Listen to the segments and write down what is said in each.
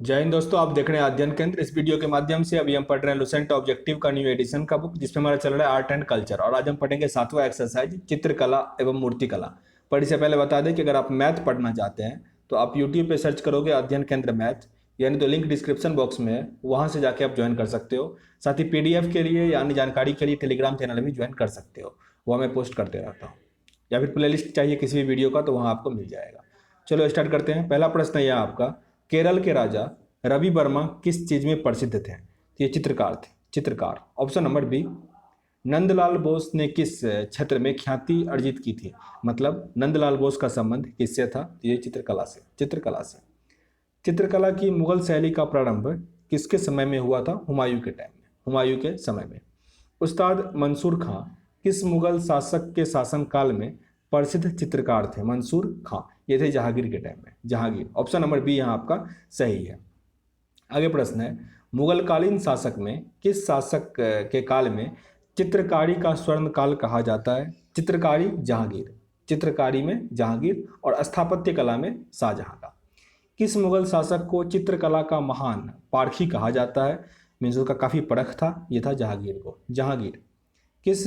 जय हिंद दोस्तों, आप देख रहे हैं अध्ययन केंद्र। इस वीडियो के माध्यम से अभी हम पढ़ रहे हैं लुसेंट ऑब्जेक्टिव का न्यू एडिशन का बुक, जिसमें हमारा चल रहा है आर्ट एंड कल्चर। और आज हम पढ़ेंगे 7वां एक्सरसाइज चित्रकला एवं मूर्तिकला। पर इससे पहले बता दें कि अगर आप मैथ पढ़ना चाहते हैं तो आप यूट्यूब पे सर्च करोगे अध्ययन केंद्र मैथ, यानी तो लिंक डिस्क्रिप्शन बॉक्स में है, वहाँ से जाके आप ज्वाइन कर सकते हो। साथ ही PDF के लिए या अन्य जानकारी के लिए टेलीग्राम चैनल भी ज्वाइन कर सकते हो, वो मैं पोस्ट करते रहता हूँ। या फिर प्लेलिस्ट चाहिए किसी भी वीडियो का तो वहाँ आपको मिल जाएगा। चलो स्टार्ट करते हैं। पहला प्रश्न है यह आपका, केरल के राजा रवि वर्मा किस चीज में प्रसिद्ध थे? तो ये चित्रकार थे, चित्रकार। Option number B, Nandalal Bose ने किस क्षेत्र में ख्याति अर्जित की थी? मतलब नंदलाल बोस का संबंध किससे था? तो ये चित्रकला से, चित्रकला से। चित्रकला की मुगल शैली का प्रारंभ किसके समय में हुआ था? हुमायूं के टाइम में, हुमायूं के समय में। उस्ताद मंसूर खां किस मुगल शासक के शासनकाल में प्रसिद्ध चित्रकार थे? मंसूर खां ये थे जहांगीर के टाइम में, जहांगीर। ऑप्शन नंबर बी यहाँ आपका सही है। आगे प्रश्न है, मुगलकालीन शासक में किस शासक के काल में चित्रकारी का स्वर्ण काल कहा जाता है? चित्रकारी जहांगीर, चित्रकारी में जहांगीर और स्थापत्य कला में शाहजहां का। किस मुगल शासक को चित्रकला का महान पारखी कहा जाता है? मीन्स उसका काफी परख था, ये था जहांगीर को, जहांगीर। किस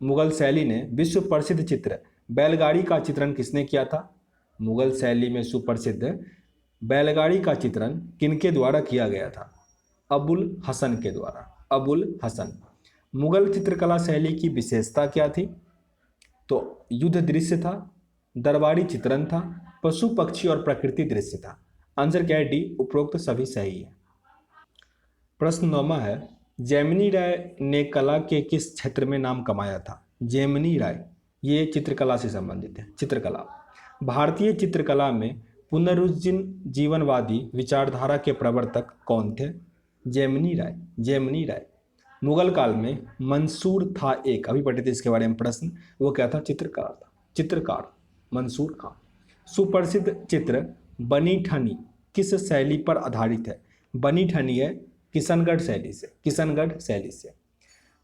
मुगल शैली ने विश्व प्रसिद्ध चित्र बैलगाड़ी का चित्रण किसने किया था? मुगल शैली में सुप्रसिद्ध बैलगाड़ी का चित्रण किनके द्वारा किया गया था? अबुल हसन के द्वारा, अबुल हसन। मुगल चित्रकला शैली की विशेषता क्या थी? तो युद्ध दृश्य था, दरबारी चित्रण था, पशु पक्षी और प्रकृति दृश्य था। आंसर क्या है? डी, उपरोक्त सभी सही है। प्रश्न 9वां है, जैमिनी राय ने कला के किस क्षेत्र में नाम कमाया था? जैमिनी राय ये चित्रकला से संबंधित है, चित्रकला। भारतीय चित्रकला में पुनरुज्जीवनवादी विचारधारा के प्रवर्तक कौन थे? जैमिनी राय, जैमिनी राय। मुगल काल में मंसूर था एक, अभी पढ़े थे इसके बारे में प्रश्न, वो क्या था? चित्रकार था, चित्रकार मंसूर खां। सुप्रसिद्ध चित्र बनी ठनी किस शैली पर आधारित है? बनी ठनी है किशनगढ़ शैली से, किशनगढ़ शैली से।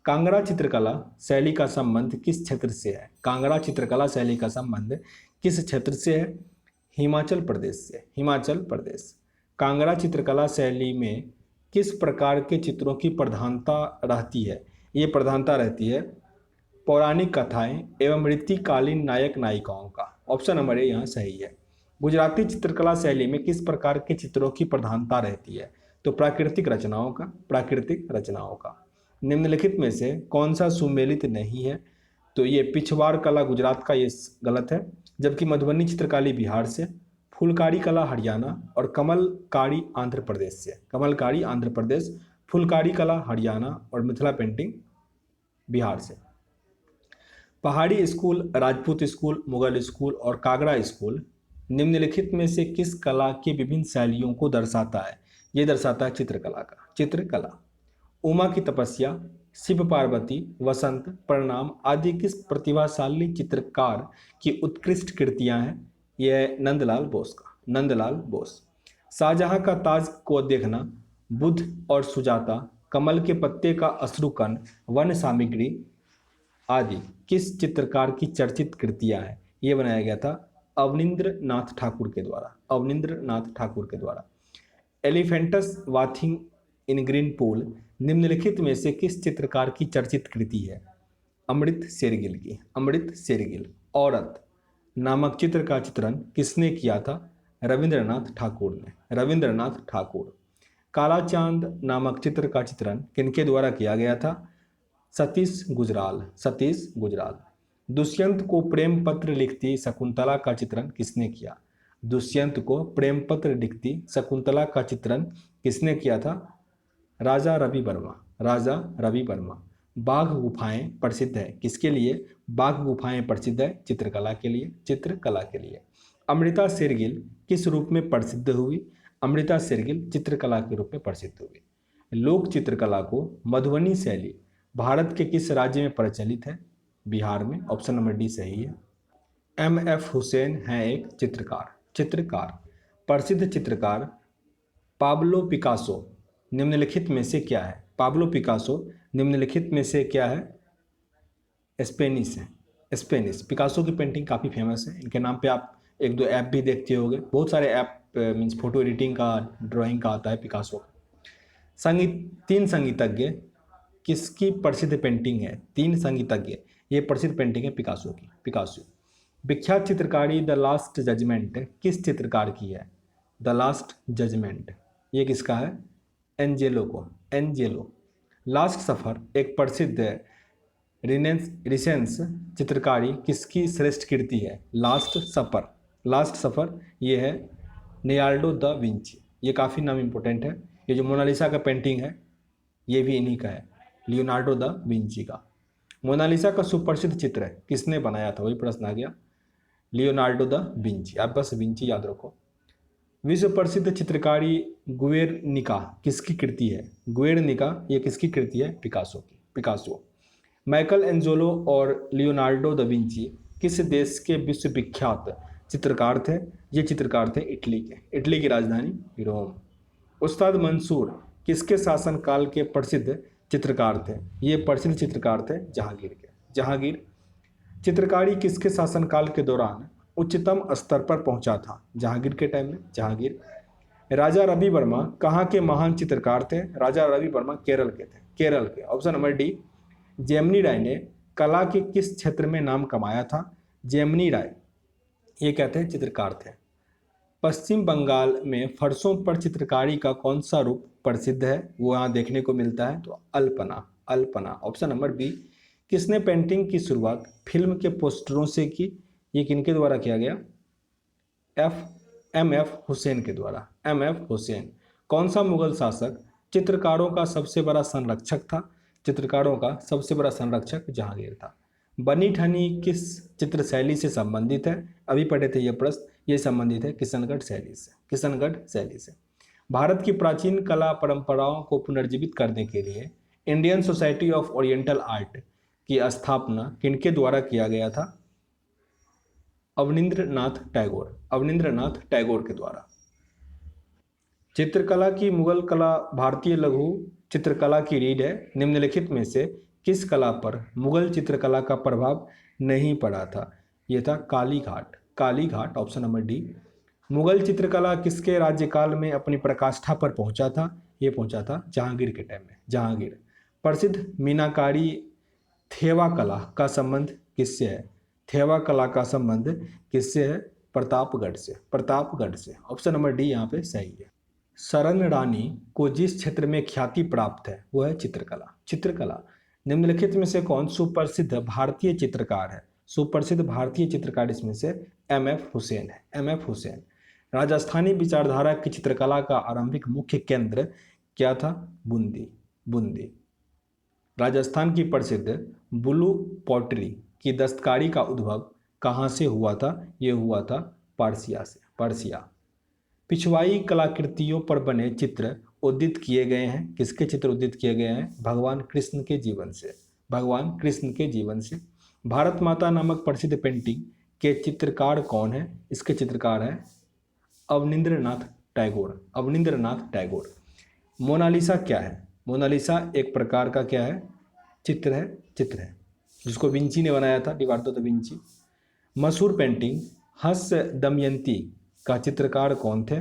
कांगड़ा चित्रकला शैली का संबंध किस क्षेत्र से है? कांगड़ा चित्रकला शैली का संबंध किस क्षेत्र से है? हिमाचल प्रदेश से, हिमाचल प्रदेश। कांगड़ा चित्रकला शैली में किस प्रकार के चित्रों की प्रधानता रहती है? ये प्रधानता रहती है पौराणिक कथाएं एवं रीतिकालीन नायक नायिकाओं का। ऑप्शन नंबर ए यहाँ सही है। गुजराती चित्रकला शैली में किस प्रकार के चित्रों की प्रधानता रहती है? तो प्राकृतिक रचनाओं का, प्राकृतिक रचनाओं का। निम्नलिखित में से कौन सा सुमेलित नहीं है? तो ये पिछवाड़ कला गुजरात का, ये गलत है। जबकि मधुबनी चित्रकारी बिहार से, फुलकारी कला हरियाणा और कमलकारी आंध्र प्रदेश से, कमलकारी आंध्र प्रदेश, फुलकारी कला हरियाणा और मिथिला पेंटिंग बिहार से। पहाड़ी school, Rajput school, Mughal school और कागड़ा स्कूल निम्नलिखित में से किस कला की विभिन्न शैलियों को दर्शाता है? ये दर्शाता है चित्रकला का, चित्रकला। उमा की तपस्या, शिव पार्वती, वसंत, प्रणाम आदि किस प्रतिभाशाली चित्रकार की उत्कृष्ट कृतियां हैं? यह है नंदलाल बोस का, नंदलाल बोस। शाहजहां का ताज को देखना, बुद्ध और सुजाता, कमल के पत्ते का अश्रुकण, वन सामग्री आदि किस चित्रकार की चर्चित कृतियां हैं? ये बनाया गया था अवनींद्र नाथ ठाकुर के द्वारा, अवनींद्र नाथ ठाकुर के द्वारा। एलिफेंटस वाथिंग इन ग्रीन पूल निम्नलिखित में से किस चित्रकार की चर्चित कृति है? अमृत शेरगिल की, अमृत शेरगिल। औरत नामक चित्र का चित्रण किसने किया था? रविंद्रनाथ ठाकुर ने, रविंद्रनाथ ठाकुर। काला चांद नामक चित्र का चित्रण किनके द्वारा किया गया था? सतीश गुजराल, सतीश गुजराल। दुष्यंत को प्रेम पत्र लिखती शकुंतला का चित्रण किसने किया? दुष्यंत को प्रेम पत्र लिखती शकुंतला का चित्रण किसने किया था? राजा रवि वर्मा, राजा रवि वर्मा। बाघ गुफाएं प्रसिद्ध है किसके लिए? बाघ गुफाएं प्रसिद्ध है चित्रकला के लिए, चित्रकला के लिए। अमृता शेरगिल किस रूप में प्रसिद्ध हुई? अमृता शेरगिल चित्रकला के रूप में प्रसिद्ध हुई। लोक चित्रकला को मधुबनी शैली भारत के किस राज्य में प्रचलित है? बिहार में। ऑप्शन नंबर डी सही है। MF हुसैन है एक चित्रकार, चित्रकार। प्रसिद्ध चित्रकार पाब्लो पिकासो निम्नलिखित में से क्या है? पाब्लो पिकासो निम्नलिखित में से क्या है? स्पेनिश है, स्पेनिश। पिकासो की पेंटिंग काफ़ी फेमस है, इनके नाम पे आप एक दो ऐप भी देखते होंगे, बहुत सारे ऐप मीन्स फोटो एडिटिंग का, ड्राइंग का आता है पिकासो का। तीन संगीतज्ञ किसकी प्रसिद्ध पेंटिंग है? तीन संगीतज्ञ, ये प्रसिद्ध पेंटिंग है पिकासो की। पिकासो। विख्यात चित्रकारी द लास्ट जजमेंट किस चित्रकार की है? द लास्ट जजमेंट ये किसका है? एंजेलो को, एंजेलो। लास्ट सफ़र एक प्रसिद्ध रिसेंस चित्रकारी किसकी श्रेष्ठ कृति है? लास्ट सफ़र, लास्ट सफ़र ये है लियोनार्डो दा विंची। ये काफ़ी नाम इम्पोर्टेंट है। ये जो मोनालिसा का पेंटिंग है ये भी इन्हीं का है, लियोनार्डो दा विंची का। मोनालिसा का सुप्रसिद्ध चित्र है किसने बनाया था? वही प्रश्न आ गया, लियोनार्डो दा विंची। आप बस विंची याद रखो। विश्व प्रसिद्ध चित्रकारी गुएर्निका किसकी कृति है? गुएर्निका ये किसकी कृति है? पिकासो की, पिकासो। माइकल एंजेलो और लियोनार्डो दा विंची किस देश के विश्वविख्यात चित्रकार थे? ये चित्रकार थे इटली के, इटली की राजधानी रोम। उस्ताद मंसूर किसके शासनकाल के प्रसिद्ध चित्रकार थे? ये प्रसिद्ध चित्रकार थे जहांगीर के, जहांगीर। चित्रकारी किसके शासनकाल के दौरान उच्चतम स्तर पर पहुंचा था? जहांगीर के टाइम में, जहांगीर। राजा रवि वर्मा कहाँ के महान चित्रकार थे? राजा रवि वर्मा केरल के थे, केरल के। Option number D. जेमिनी राय ने कला के किस क्षेत्र में नाम कमाया था? जेमिनी राय ये कहते हैं चित्रकार थे। पश्चिम बंगाल में फर्शों पर चित्रकारी का कौन सा रूप प्रसिद्ध है? वो यहाँ देखने को मिलता है, तो alpana, alpana. Option number B. किसने पेंटिंग की शुरुआत फिल्म के पोस्टरों से की? ये किनके द्वारा किया गया? एम एफ हुसैन के द्वारा, एम.एफ. हुसैन। कौन सा मुगल शासक चित्रकारों का सबसे बड़ा संरक्षक था? चित्रकारों का सबसे बड़ा संरक्षक जहांगीर था। बनी ठनी किस चित्र शैली से संबंधित है? अभी पढ़े थे ये प्रश्न, ये संबंधित है किशनगढ़ शैली से, किशनगढ़ शैली से। भारत की प्राचीन कला परंपराओं को पुनर्जीवित करने के लिए Indian society of oriental art की स्थापना किनके द्वारा किया गया था? अवनींद्रनाथ टैगोर, अवनींद्रनाथ टैगोर के द्वारा। चित्रकला की मुगल कला भारतीय लघु चित्रकला की रीढ़ है। निम्नलिखित में से किस कला पर मुगल चित्रकला का प्रभाव नहीं पड़ा था? यह था Kali Ghat, Kali Ghat. Option number D. Mughal चित्रकला किसके राज्यकाल में अपनी प्रकाष्ठा पर पहुंचा था? ये पहुंचा था जहांगीर के टाइम में, जहांगीर। प्रसिद्ध मीनाकारी थेवा कला का संबंध किससे है? थेवा कला का संबंध किससे है? प्रतापगढ़ से, प्रतापगढ़ से। ऑप्शन नंबर डी यहाँ पे सही है। शरण रानी को जिस क्षेत्र में ख्याति प्राप्त है वो है चित्रकला, चित्रकला। निम्नलिखित में से कौन सुप्रसिद्ध भारतीय चित्रकार है? सुप्रसिद्ध भारतीय चित्रकार इसमें से एम.एफ. हुसैन है, एम.एफ. हुसैन। राजस्थानी विचारधारा की चित्रकला का आरंभिक मुख्य केंद्र क्या था? बूंदी, बूंदी। राजस्थान की प्रसिद्ध ब्लू पॉटरी की दस्तकारी का उद्भव कहाँ से हुआ था? ये हुआ था पर्सिया से, पर्सिया। पिछवाई कलाकृतियों पर बने चित्र उद्दित किए गए हैं। किसके चित्र उद्दित किए गए हैं? भगवान कृष्ण के जीवन से, भगवान कृष्ण के जीवन से। भारत माता नामक प्रसिद्ध पेंटिंग के चित्रकार कौन है? इसके चित्रकार हैं अवनींद्रनाथ टैगोर, अवनींद्रनाथ टैगोर। मोनालिसा क्या है? मोनालिसा एक प्रकार का क्या है? चित्र है, चित्र है, जिसको विंची ने बनाया था, लियोनार्डो दा विंची। मशहूर पेंटिंग हंस दमयंती का चित्रकार कौन थे?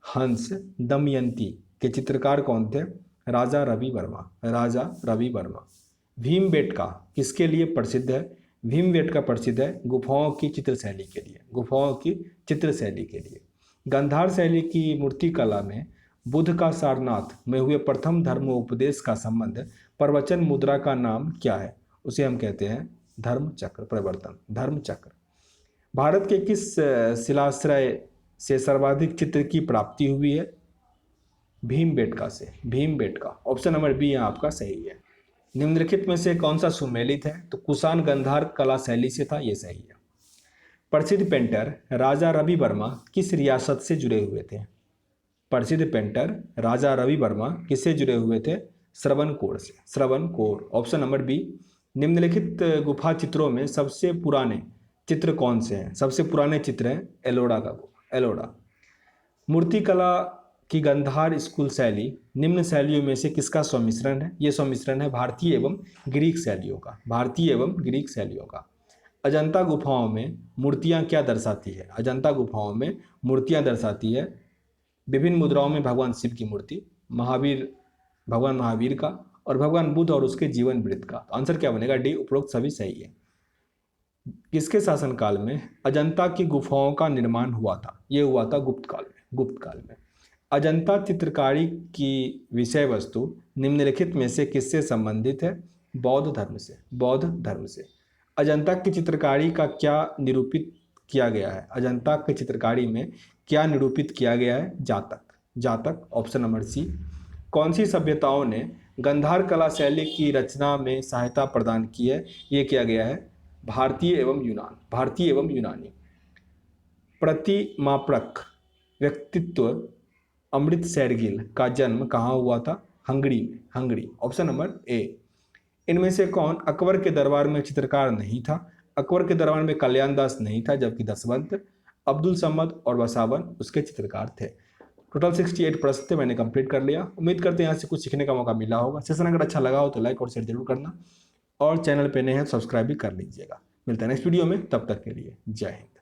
हंस दमयंती के चित्रकार कौन थे? राजा रवि वर्मा, राजा रवि वर्मा। भीमबेटका किसके लिए प्रसिद्ध है? भीमबेटका प्रसिद्ध है गुफाओं की चित्रशैली के लिए, गुफाओं की चित्रशैली के लिए। गांधार शैली की मूर्तिकला में बुद्ध का सारनाथ में हुए प्रथम धर्मोपदेश का संबंध प्रवचन मुद्रा का नाम क्या है? उसे हम कहते हैं धर्म चक्र प्रवर्तन, धर्म चक्र। भारत के किस शिलाश्रय से सर्वाधिक चित्र की प्राप्ति हुई है? भीमबेटका से, भीमबेटका। ऑप्शन नंबर बी यहाँ आपका सही है। निम्नलिखित में से कौन सा सुमेलित है? तो कुषाण गांधार कला शैली से था, ये सही है। प्रसिद्ध पेंटर राजा रवि वर्मा किस रियासत से जुड़े हुए थे? प्रसिद्ध पेंटर राजा रवि वर्मा किससे जुड़े हुए थे? श्रवणकोर से, श्रवणकोर। Option number B. निम्नलिखित गुफा चित्रों में सबसे पुराने चित्र कौन से हैं? सबसे पुराने चित्र हैं एलोरा का, एलोरा। मूर्तिकला की गांधार स्कूल शैली निम्न शैलियों में से किसका सम्मिश्रण है? ये सम्मिश्रण है भारतीय एवं ग्रीक शैलियों का, भारतीय एवं ग्रीक शैलियों का। अजंता गुफाओं में मूर्तियां क्या दर्शाती है? अजंता गुफाओं में मूर्तियां दर्शाती है विभिन्न मुद्राओं में भगवान शिव की मूर्ति, महावीर, भगवान महावीर का, और भगवान बुद्ध और उसके जीवन वृत्त का। तो आंसर क्या बनेगा? डी, उपरोक्त सभी सही है। किसके शासनकाल में अजंता की गुफाओं का निर्माण हुआ था? ये हुआ था गुप्त काल में। गुप्त काल में अजंता चित्रकारी की विषय वस्तु निम्नलिखित में से किससे संबंधित है? बौद्ध धर्म से। बौद्ध धर्म से। अजंता की चित्रकारी का क्या निरूपित किया गया है? अजंता की चित्रकारी में क्या निरूपित किया गया है? जातक। जातक, ऑप्शन नंबर सी। कौन सी सभ्यताओं ने गंधार कला शैली की रचना में सहायता प्रदान की है? ये किया गया है भारतीय एवं यूनान। भारतीय एवं यूनानी। प्रतिमाप्रक व्यक्तित्व अमृत शेरगिल का जन्म कहाँ हुआ था? हंगरी में। Hungary, option number A. इनमें से कौन अकबर के दरबार में चित्रकार नहीं था? अकबर के दरबार में कल्याण दास नहीं था, जबकि दसवंत, अब्दुल समद और वसावन उसके चित्रकार थे। टोटल 68 प्रश्न थे, मैंने कंप्लीट कर लिया। उम्मीद करते हैं यहाँ से कुछ सीखने का मौका मिला होगा। सेशन अगर अच्छा लगा हो तो लाइक और शेयर जरूर करना, और चैनल पे नए हैं सब्सक्राइब भी कर लीजिएगा। मिलते हैं नेक्स्ट वीडियो में, तब तक के लिए जय हिंद।